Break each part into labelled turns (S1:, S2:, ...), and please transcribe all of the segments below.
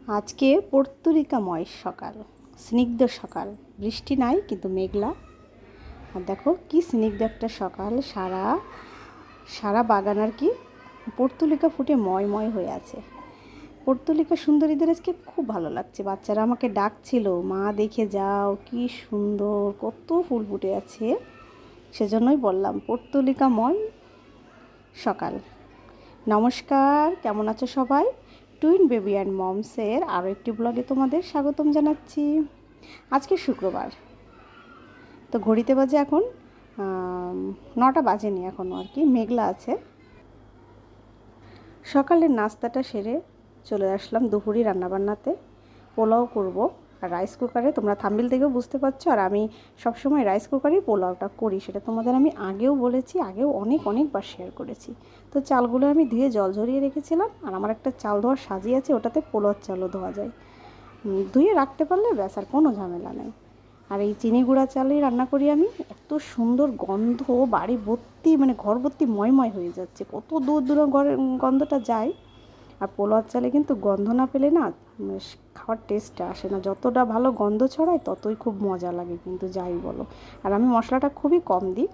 S1: আজকে পর্তুলিকাময় সকাল, স্নিগ্ধ সকাল, বৃষ্টি নাই কিন্তু মেঘলা। আর দেখো কি স্নিগ্ধ একটা সকাল, সারা সারা বাগান আর কি পর্তুলিকা ফুটে ময় হয়ে আছে। পর্তুলিকা সুন্দরীদের আজকে খুব ভালো লাগছে। বাচ্চারা আমাকে ডাকছিল, মা দেখে যাও কি সুন্দর, কত ফুল ফুটে আছে। সেজন্যই বললাম পর্তুলিকাময় সকাল। নমস্কার, কেমন আছো সবাই? টুইন বেবি অ্যান্ড মমসের আরও একটি ব্লগে তোমাদের স্বাগতম জানাচ্ছি। আজকে শুক্রবার, তো ঘড়িতে বাজে এখন 9টা বাজেনি এখনও আর কি, মেঘলা আছে। সকালের নাস্তাটা সেরে চলে আসলাম দুপুরি রান্নাবান্নাতে। পোলাও করব, আর রাইস কুকারে, তোমরা থাম্বনেল থেকেও বুঝতে পারছো। আর আমি সবসময় রাইস কুকারেই পোলাওটা করি, সেটা তোমাদের আমি আগেও বলেছি, আগেও অনেকবার শেয়ার করেছি। তো চালগুলো আমি ধুয়ে জল ঝরিয়ে রেখেছিলাম, আর আমার একটা চাল ধোয়ার সাজি আছে, ওটাতে পোলাওর চালও ধোয়া যায়। ধুয়ে রাখতে পারলে ব্যাস, আর কোনো ঝামেলা নেই। আর এই চিনি গুঁড়া চালেই রান্না করি আমি। এত সুন্দর গন্ধ, বাড়ি ভর্তি, মানে ঘর ভর্তি ময় হয়ে যাচ্ছে, কত দূর ঘরের গন্ধটা যায়। আর পোলাওর চালে কিন্তু গন্ধ না পেলে না খাওয়ার টেস্টটা আসে না। যতটা ভালো গন্ধ ছড়ায় ততই খুব মজা লাগে, কিন্তু যাই বলো। আর আমি মশলাটা খুবই কম দিই।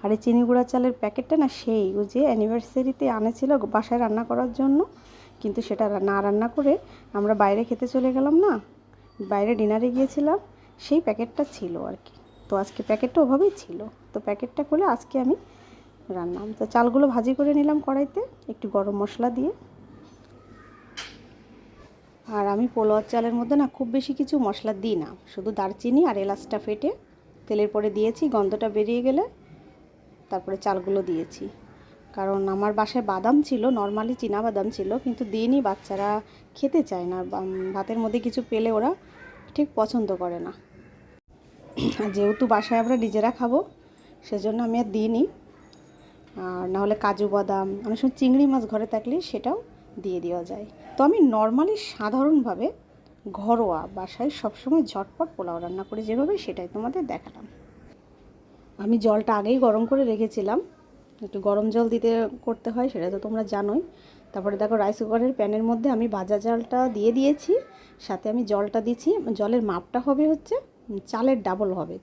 S1: আর এই চিনি গুঁড়া চালের প্যাকেটটা না, সেই ওই যে অ্যানিভার্সারিতে আনেছিল বাসায় রান্না করার জন্য, কিন্তু সেটা না রান্না করে আমরা বাইরে খেতে চলে গেলাম না, বাইরে ডিনারে গিয়েছিলাম, সেই প্যাকেটটা ছিল আর কি। তো আজকে প্যাকেটটা ওভাবেই ছিল, তো প্যাকেটটা খুলে আজকে আমি রান্নাম। তো চালগুলো ভাজি করে নিলাম কড়াইতে একটু গরম মশলা দিয়ে। আর আমি পোলাওয়ার চালের মধ্যে না খুব বেশি কিছু মশলা দিই না, শুধু দারচিনি আর এলাচটা ফেটে তেলের পরে দিয়েছি, গন্ধটা বেরিয়ে গেলে তারপরে চালগুলো দিয়েছি। কারণ আমার বাসায় বাদাম ছিল, নর্মালি চীনা বাদাম ছিল, কিন্তু দিইনি, বাচ্চারা খেতে চায় না, ভাতের মধ্যে কিছু পেলে ওরা ঠিক পছন্দ করে না। আর যেহেতু বাসায় আমরা নিজেরা খাবো, সেজন্য আমি আর দিইনি। আর নাহলে কাজু বাদাম, অনেক সময় চিংড়ি মাছ ঘরে থাকলে সেটাও দিয়ে দেওয়া যায়। তো আমি নর্মালি সাধারণভাবে ঘরোয়া বাসায় সবসময় ঝটপট পোলাও রান্না করি যেভাবে, সেটাই তোমাদের দেখালাম। আমি জলটা আগেই গরম করে রেখেছিলাম, একটু গরম জল দিতে করতে হয়, সেটা তো তোমরা জানোই। তারপরে দেখো রাইস কুকারের প্যানের মধ্যে আমি ভাজা চালটা দিয়ে দিয়েছি, সাথে আমি জলটা দিচ্ছি। জলের মাপটা হবে হচ্ছে চালের ডাবল হবে।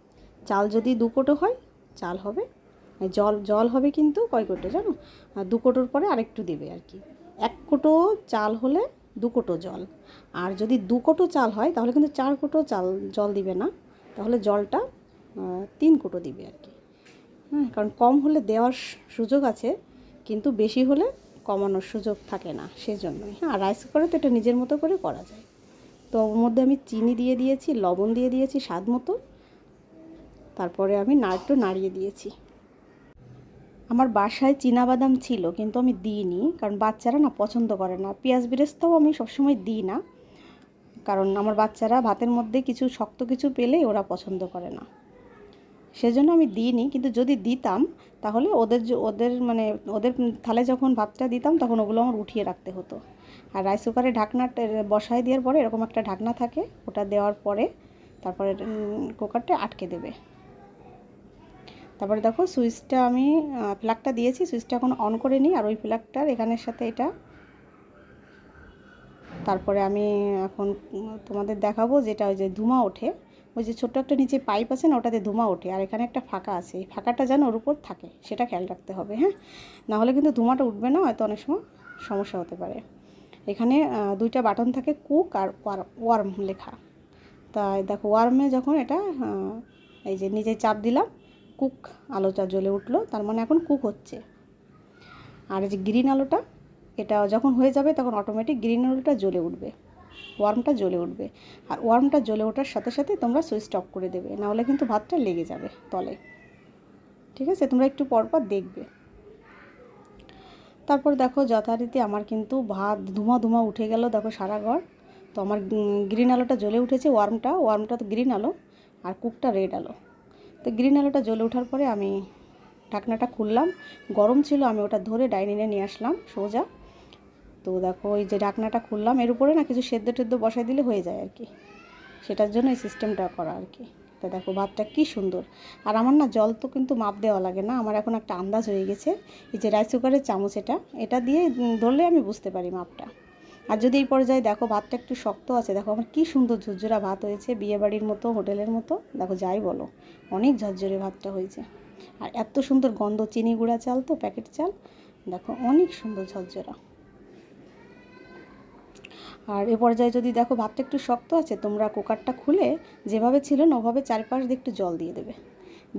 S1: চাল যদি 2 কোটো হয়, চাল হবে জল হবে কিন্তু কয় কোটো জানো? 2 কোটোর পরে আরেকটু দেবে আর কি। 1 কোটো চাল হলে 2 কোটো জল। আর যদি 2 কোটো চাল হয় তাহলে কিন্তু 4 কোটো জল দিবে না, তাহলে জলটা 3 কোটো দিবে আর কি। কারণ কম হলে দেওয়ার সুযোগ আছে, কিন্তু বেশি হলে কমানোর সুযোগ থাকে না, সেজন্যই। আর রাইস কুকারে তো এটা নিজের মতো করে করা যায়। তো ওর মধ্যে আমি চিনি দিয়ে দিয়েছি, লবণ দিয়ে দিয়েছি স্বাদ মতো, তারপরে আমি একটু নাড়িয়ে দিয়েছি। আমার বাসায় চীনাবাদাম ছিল, কিন্তু আমি দিইনি, কারণ বাচ্চারা না পছন্দ করে না। পেঁয়াজ বেরেস্তাও আমি সবসময় দিই না, কারণ আমার বাচ্চারা ভাতের মধ্যে কিছু শক্ত কিছু পেলেই ওরা পছন্দ করে না, সেজন্য আমি দিইনি। কিন্তু যদি দিতাম তাহলে ওদের থালে যখন ভাতটা দিতাম তখন ওগুলো আমার উঠিয়ে রাখতে হতো। আর রাইস কুকারে ঢাকনাটা বসায় দেওয়ার পরে এরকম একটা ঢাকনা থাকে, ওটা দেওয়ার পরে তারপরে কুকারটা আটকে দেবে। তারপরে দেখো সুইচটা আমি প্লাগটা দিয়েছি, সুইচটা এখন অন করে নিই। আর ওই প্লাগটার এখানের সাথে এটা, তারপরে আমি এখন তোমাদের দেখাবো যেটা ওই যে ধোঁয়া ওঠে, ওই যে ছোট্ট একটা নিচে পাইপ আছে না, ওটাতে ধোঁয়া ওঠে, আর এখানে একটা ফাঁকা আছে, এই ফাঁকাটা যেন ওর উপর থাকে, সেটা খেয়াল রাখতে হবে। হ্যাঁ, নাহলে কিন্তু ধোঁয়াটা উঠবে না, হয়তো অনেক সময় সমস্যা হতে পারে। এখানে 2টা বাটন থাকে, কুক আর ওয়ার্ম লেখা। তাই দেখো ওয়ার্মে যখন এটা এই যে নিচে চাপ দিলাম, কুক আলোটা জ্বলে উঠলো, তার মানে এখন কুক হচ্ছে। আর এই যে গ্রিন আলোটা, এটা যখন হয়ে যাবে তখন অটোমেটিক গ্রিন আলোটা জ্বলে উঠবে, ওয়ার্মটা জ্বলে উঠবে। আর ওয়ার্মটা জ্বলে ওঠার সাথে সাথে তোমরা সুইচ অফ করে দেবে, নাহলে কিন্তু ভাতটা লেগে যাবে তলে। ঠিক আছে, তোমরা একটু পরপর দেখবে। তারপর দেখো যথারীতি আমার কিন্তু ভাত ধোঁয়া উঠে গেল, দেখো সারা ঘর। তো আমার গ্রিন আলোটা জ্বলে উঠেছে, ওয়ার্মটা তো গ্রিন আলো, আর কুকটা রেড আলো। তো গ্রিন আলোটা জ্বলে ওঠার পরে আমি ঢাকনাটা খুললাম, গরম ছিল, আমি ওটা ধরে ডাইনিংয়ে নিয়ে আসলাম সোজা। তো দেখো এই যে ঢাকনাটা খুললাম, এর উপরে না কিছু সেদ্ধ টেদ্ধ বসাই দিলে হয়ে যায় আর কি, সেটার জন্য এই সিস্টেমটা করা আর কি। তো দেখো ভাতটা কি সুন্দর। আর আমার না জল তো কিন্তু মাপ দেওয়া লাগে না, আমার এখন একটা আন্দাজ হয়ে গেছে। এই যে রাইস কুকারের চামচ, এটা দিয়ে ধরলে আমি বুঝতে পারি মাপটা। আর যদি এই পর্যায়ে দেখো ভাতটা একটু শক্ত আছে, দেখো আমার কী সুন্দর ঝুরঝুরা ভাত হয়েছে, বিয়েবাড়ির মতো, হোটেলের মতো, দেখো যাই বলো অনেক ঝরঝরে ভাতটা হয়েছে। আর এত সুন্দর গন্ধ, চিনি গুঁড়া চাল তো, প্যাকেট চাল, দেখো অনেক সুন্দর ঝরঝরা। আর এ পর্যায়ে যদি দেখো ভাতটা একটু শক্ত আছে, তোমরা কুকারটা খুলে যেভাবে ছিল না ওভাবে চারপাশ দিয়ে একটু জল দিয়ে দেবে,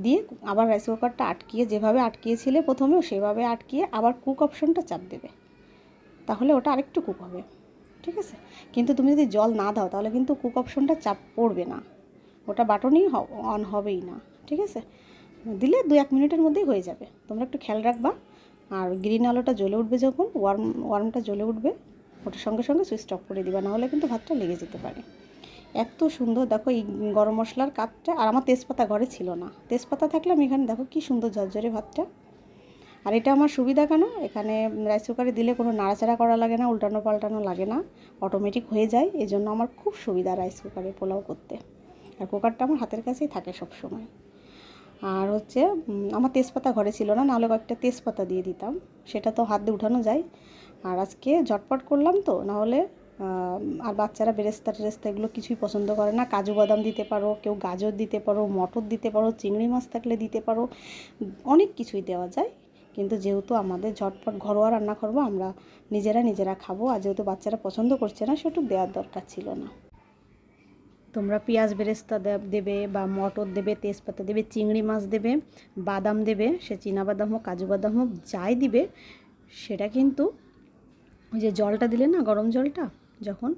S1: দিয়ে আবার রাইস কুকারটা আটকিয়ে, যেভাবে আটকিয়েছিলে প্রথমেও সেভাবে আটকিয়ে আবার কুক অপশনটা চাপ দেবে, তাহলে ওটা আরেকটু কুক হবে, ঠিক আছে। কিন্তু তুমি যদি জল না দাও তাহলে কিন্তু কুক অপশনটা চাপ পড়বে না, ওটা বাটনই অন হবেই না, ঠিক আছে। দিলে 2-1 মিনিটের মধ্যেই হয়ে যাবে, তোমরা একটু খেয়াল রাখবা। আর গ্রিন আলোটা জ্বলে উঠবে যখন, ওয়ার্মটা জ্বলে উঠবে, ওটার সঙ্গে সঙ্গে সুইচ অফ করে দিবা, নাহলে কিন্তু ভাতটা লেগে যেতে পারে। এত সুন্দর দেখো এই গরম মশলার কাঠটা, আর আমার তেজপাতা ঘরে ছিল না, তেজপাতা থাকলে আমি এখানে দেখো কী সুন্দর ঝরঝরে ভাতটা। আর এটা আমার সুবিধা কেন, এখানে রাইস কুকারে দিলে কোনো নাড়াচাড়া করা লাগে না, উল্টানো পাল্টানো লাগে না, অটোমেটিক হয়ে যায়, এই জন্য আমার খুব সুবিধা রাইস কুকারে পোলাও করতে। আর কুকারটা আমার হাতের কাছেই থাকে সব সময়। আর হচ্ছে আমার তেজপাতা ঘরে ছিল না, নাহলে কয়েকটা তেজপাতা দিয়ে দিতাম, সেটা তো হাত দিয়ে উঠানো যায়। আর আজকে ঝটপট করলাম তো, নাহলে আর বাচ্চারা বেরেস্তা টেরেস্তা এগুলো কিছুই পছন্দ করে না। কাজু বাদাম দিতে পারো, কেউ গাজর দিতে পারো, মটর দিতে পারো, চিংড়ি মাছ থাকলে দিতে পারো, অনেক কিছুই দেওয়া যায়। কিন্তু যেহেতু আমাদের ঝটপট ঘরোয়া রান্না করবো, আমরা নিজেরা খাবো, আর যেহেতু বাচ্চারা পছন্দ করছে না, সেটুকু দেওয়ার দরকার ছিল না। তোমরা পেঁয়াজ বেরেস্তা দেবে বা মটর দেবে, তেজপাতা দেবে, চিংড়ি মাছ দেবে, বাদাম দেবে, সে চীনাবাদাম হোক কাজু বাদাম হোক, যাই দিবে সেটা কিন্তু ওই যে জলটা দিলে না, গরম জলটা যখন,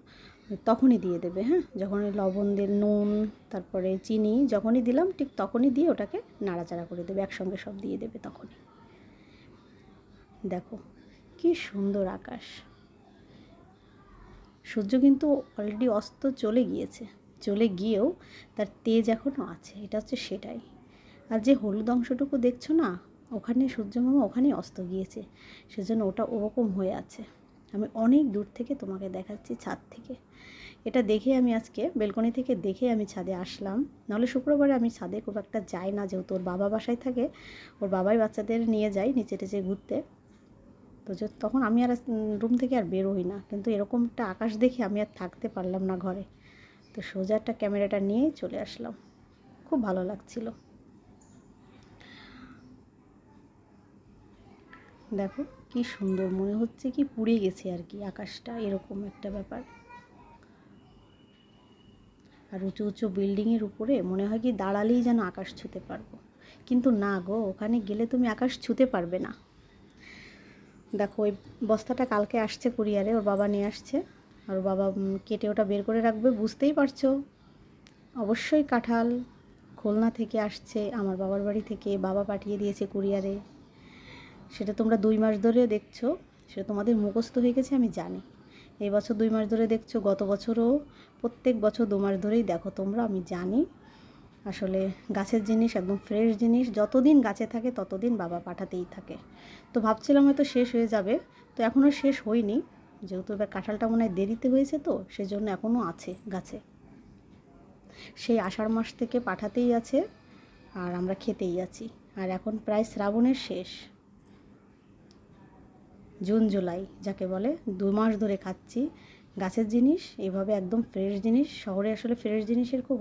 S1: তখনই দিয়ে দেবে, হ্যাঁ। যখন লবণ দিয়ে, নুন, তারপরে চিনি যখনই দিলাম ঠিক তখনই দিয়ে ওটাকে নাড়াচাড়া করে দেবে, একসঙ্গে সব দিয়ে দেবে তখনই। দেখো কি সুন্দর আকাশ, সূর্য কিন্তু অলরেডি অস্ত চলে গিয়েছে, চলে গিয়েও তার তেজ এখনও আছে, এটা হচ্ছে সেটাই। আর যে হলুদ অংশটুকু দেখছো না, ওখানে সূর্যমামা ওখানেই অস্ত গিয়েছে, সেজন্য ওটা ওরকম হয়ে আছে। আমি অনেক দূর থেকে তোমাকে দেখাচ্ছি, ছাদ থেকে। এটা দেখে আমি আজকে বেলকনি থেকে দেখে আমি ছাদে আসলাম, নাহলে শুক্রবারে আমি ছাদে খুব একটা যাই না, যেহেতু ওর বাবা বাসায় থাকে, ওর বাবাই বাচ্চাদের নিয়ে যায় নিচে টেচে ঘুরতে, তো তখন আমি আর রুম থেকে আর বের হই না। কিন্তু এরকমটা আকাশ দেখে আমি আর থাকতে পারলাম না ঘরে, তো সোজা একটা ক্যামেরাটা নিয়েই চলে আসলাম, খুব ভালো লাগছিল। দেখো কি সুন্দর, মনে হচ্ছে কি পুড়ে গেছে আর কি আকাশটা, এরকম একটা ব্যাপার। আর উঁচু উঁচু বিল্ডিংয়ের উপরে মনে হয় কি দাঁড়ালেই যেন আকাশ ছুঁতে পারবো, কিন্তু না গো, ওখানে গেলে তুমি আকাশ ছুঁতে পারবে না। দেখো ওই বস্তাটা কালকে আসছে কুরিয়ারে, ওর বাবা নিয়ে আসছে, আর ওর বাবা কেটে ওটা বের করে রাখবে, বুঝতেই পারছো অবশ্যই কাঁঠাল খুলনা থেকে আসছে, আমার বাবার বাড়ি থেকে বাবা পাঠিয়ে দিয়েছে কুরিয়ারে। সেটা তোমরা 2 মাস ধরে দেখছো, সেটা তোমাদের মুখস্থ হয়ে গেছে আমি জানি। এই বছর 2 মাস ধরে দেখছো, গত বছরও প্রত্যেক বছর 2 মাস ধরেই দেখো তোমরা, আমি জানি। আসলে গাছের জিনিস একদম ফ্রেশ জিনিস, যতদিন গাছে থাকে ততদিন বাবা পাঠাতেই থাকে। তো ভাবছিলাম হয়তো শেষ হয়ে যাবে, তো এখনও শেষ হয়নি, যেহেতু এবার কাঁঠালটা মনে হয় দেরিতে হয়েছে, তো সেজন্য এখনও আছে গাছে। সেই আষাঢ় মাস থেকে পাঠাতেই আছে, আর আমরা খেতেই আছি। আর এখন প্রায় শ্রাবণের শেষ, জুন জুলাই যাকে বলে, 2 মাস ধরে খাচ্ছি গাছের জিনিস, এভাবে একদম ফ্রেশ জিনিস। শহরে আসলে ফ্রেশ জিনিসের খুব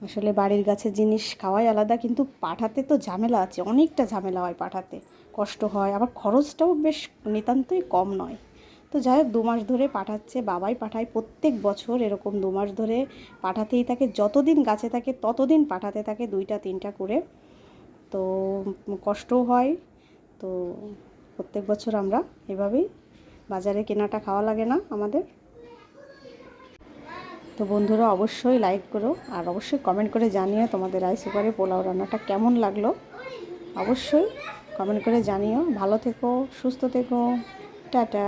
S1: আসলে বাড়ির গাছের জিনিস খাওয়াই আলাদা, কিন্তু পাঠাতে তো ঝামেলা আছে, অনেকটা ঝামেলা হয় পাঠাতে, কষ্ট হয়, আবার খরচটাও বেশ নিতান্তই কম নয়। তো যাই হোক 2 মাস ধরে পাঠাচ্ছে, বাবাই পাঠায় প্রত্যেক বছর, এরকম 2 মাস ধরে পাঠাতেই থাকে, যতদিন গাছে থাকে ততদিন পাঠাতে থাকে 2টা-3টা করে। তো কষ্টও হয়, তো প্রত্যেক বছর আমরা এভাবেই, বাজারে কেনাটা খাওয়া লাগে না আমাদের। তো বন্ধুরা অবশ্যই লাইক করো, আর অবশ্যই কমেন্ট করে জানিও তোমাদের রাইস কুকারে পোলাও রান্নাটা কেমন লাগলো, অবশ্যই কমেন্ট করে জানিও। ভালো থেকো, সুস্থ থেকো, টাটা।